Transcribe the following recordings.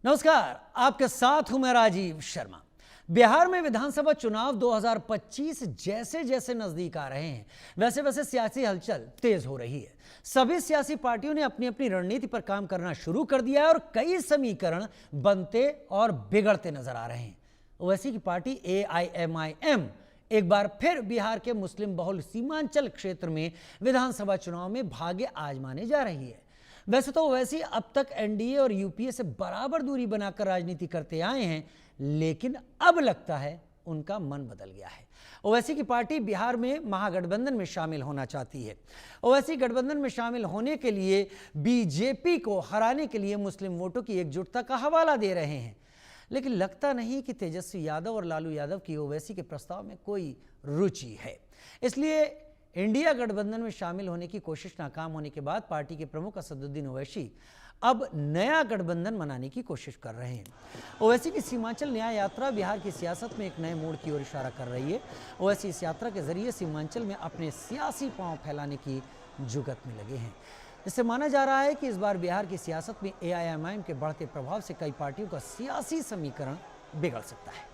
नमस्कार, आपके साथ हूं मैं राजीव शर्मा। बिहार में विधानसभा चुनाव 2025 जैसे जैसे नजदीक आ रहे हैं, वैसे वैसे सियासी हलचल तेज हो रही है। सभी सियासी पार्टियों ने अपनी अपनी रणनीति पर काम करना शुरू कर दिया है और कई समीकरण बनते और बिगड़ते नजर आ रहे हैं। ओवैसी की पार्टी AIMIM एक बार फिर बिहार के मुस्लिम बहुल सीमांचल क्षेत्र में विधानसभा चुनाव में भाग्य आजमाने जा रही है। वैसे तो ओवैसी अब तक एनडीए और यूपीए से बराबर दूरी बनाकर राजनीति करते आए हैं, लेकिन अब लगता है उनका मन बदल गया है। ओवैसी की पार्टी बिहार में महागठबंधन में शामिल होना चाहती है। ओवैसी गठबंधन में शामिल होने के लिए बीजेपी को हराने के लिए मुस्लिम वोटों की एकजुटता का हवाला दे रहे हैं, लेकिन लगता नहीं कि तेजस्वी यादव और लालू यादव की ओवैसी के प्रस्ताव में कोई रुचि है। इसलिए इंडिया गठबंधन में शामिल होने की कोशिश नाकाम होने के बाद पार्टी के प्रमुख असदुद्दीन ओवैसी अब नया गठबंधन बनाने की कोशिश कर रहे हैं। ओवैसी की सीमांचल न्याय यात्रा बिहार की सियासत में एक नए मोड़ की ओर इशारा कर रही है। ओवैसी इस यात्रा के जरिए सीमांचल में अपने सियासी पांव फैलाने की जुगत में लगे हैं। इससे माना जा रहा है कि इस बार बिहार की सियासत में AIMIM के बढ़ते प्रभाव से कई पार्टियों का सियासी समीकरण बिगड़ सकता है।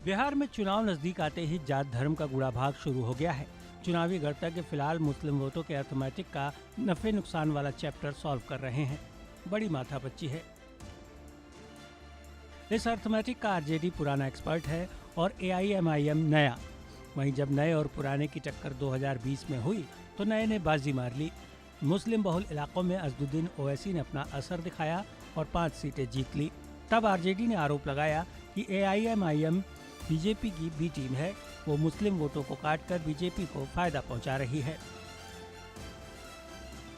बिहार में चुनाव नजदीक आते ही जात धर्म का गुड़ाभाग शुरू हो गया है। चुनावी गणतज्ञ फिलहाल मुस्लिम वोटों के अर्थमैटिक का नफे नुकसान वाला चैप्टर सॉल्व कर रहे हैं। बड़ी माथापच्ची है। इस अर्थमैटिक का आरजेडी पुराना एक्सपर्ट है और AIMIM नया। वहीं जब नए और पुराने की टक्कर 2020 में हुई तो नए ने बाजी मार ली। मुस्लिम बहुल इलाकों में असदुद्दीन ओवैसी ने अपना असर दिखाया और 5 सीटें जीत ली। तब आरजेडी ने आरोप लगाया कि AIMIM बीजेपी की बी टीम है, वो मुस्लिम वोटों को काटकर बीजेपी को फायदा पहुंचा रही है।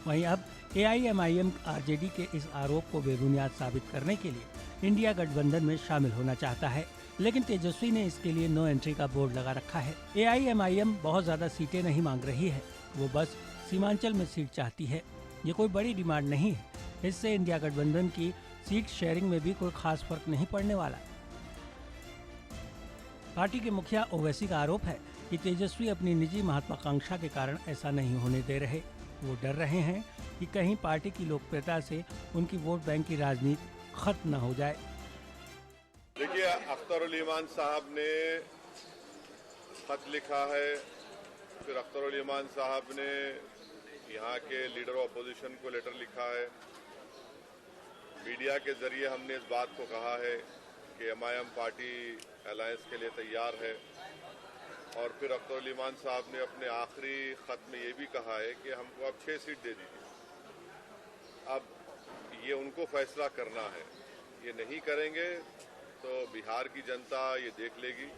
वहीं अब AIMIM आरजेडी के इस आरोप को बेबुनियाद साबित करने के लिए इंडिया गठबंधन में शामिल होना चाहता है, लेकिन तेजस्वी ने इसके लिए नो एंट्री का बोर्ड लगा रखा है। AIMIM बहुत ज्यादा सीटें नहीं मांग रही है, वो बस सीमांचल में सीट चाहती है। ये कोई बड़ी डिमांड नहीं है। इससे इंडिया गठबंधन की सीट शेयरिंग में भी कोई खास फर्क नहीं पड़ने वाला। पार्टी के मुखिया ओवैसी का आरोप है कि तेजस्वी अपनी निजी महत्वाकांक्षा के कारण ऐसा नहीं होने दे रहे। वो डर रहे हैं कि कहीं पार्टी की लोकप्रियता से उनकी वोट बैंक की राजनीति खत्म न हो जाए। देखिए, अख्तरुल ईमान साहब ने खत लिखा है, फिर अख्तरुल ईमान साहब ने यहाँ के लीडर ऑफ अपोजिशन को लेटर लिखा है। मीडिया के जरिए हमने इस बात को कहा है कि MIM पार्टी अलायंस के लिए तैयार है। और फिर अख्तरुल ईमान साहब ने अपने आखिरी खत में ये भी कहा है कि हमको अब 6 सीट दे दीजिए। अब ये उनको फैसला करना है। ये नहीं करेंगे तो बिहार की जनता ये देख लेगी।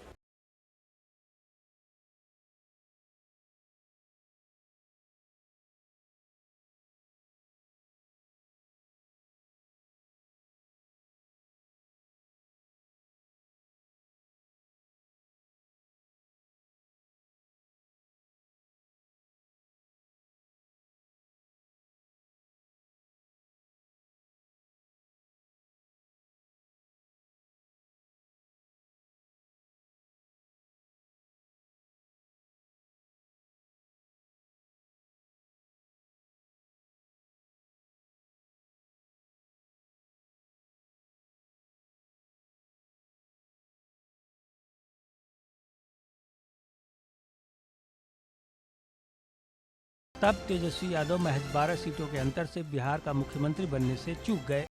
तब तेजस्वी यादव महज 12 सीटों के अंतर से बिहार का मुख्यमंत्री बनने से चूक गए।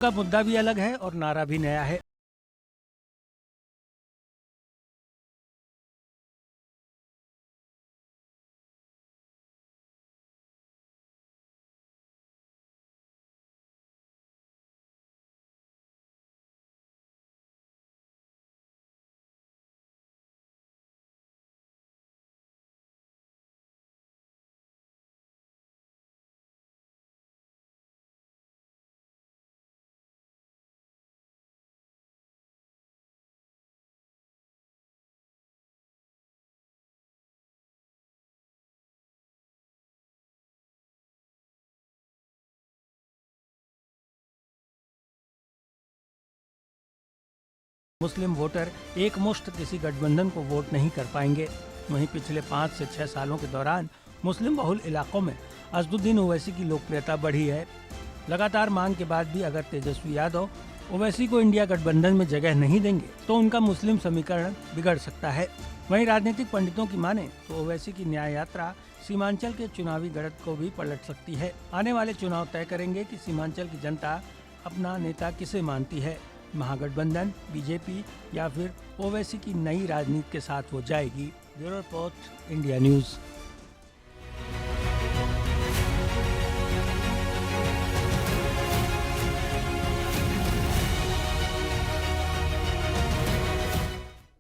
का मुद्दा भी अलग है और नारा भी नया है। मुस्लिम वोटर एक मुश्त किसी गठबंधन को वोट नहीं कर पाएंगे। वहीं पिछले 5 से 6 सालों के दौरान मुस्लिम बहुल इलाकों में असदुद्दीन ओवैसी की लोकप्रियता बढ़ी है। लगातार मांग के बाद भी अगर तेजस्वी यादव ओवैसी को इंडिया गठबंधन में जगह नहीं देंगे तो उनका मुस्लिम समीकरण बिगड़ सकता है। वहीं राजनीतिक पंडितों की माने तो ओवैसी की न्याय यात्रा सीमांचल के चुनावी गणित को भी पलट सकती है। आने वाले चुनाव तय करेंगे कि सीमांचल की जनता अपना नेता किसे मानती है, महागठबंधन, बीजेपी या फिर ओवैसी की नई राजनीति के साथ हो जाएगी। Bureau report, India news.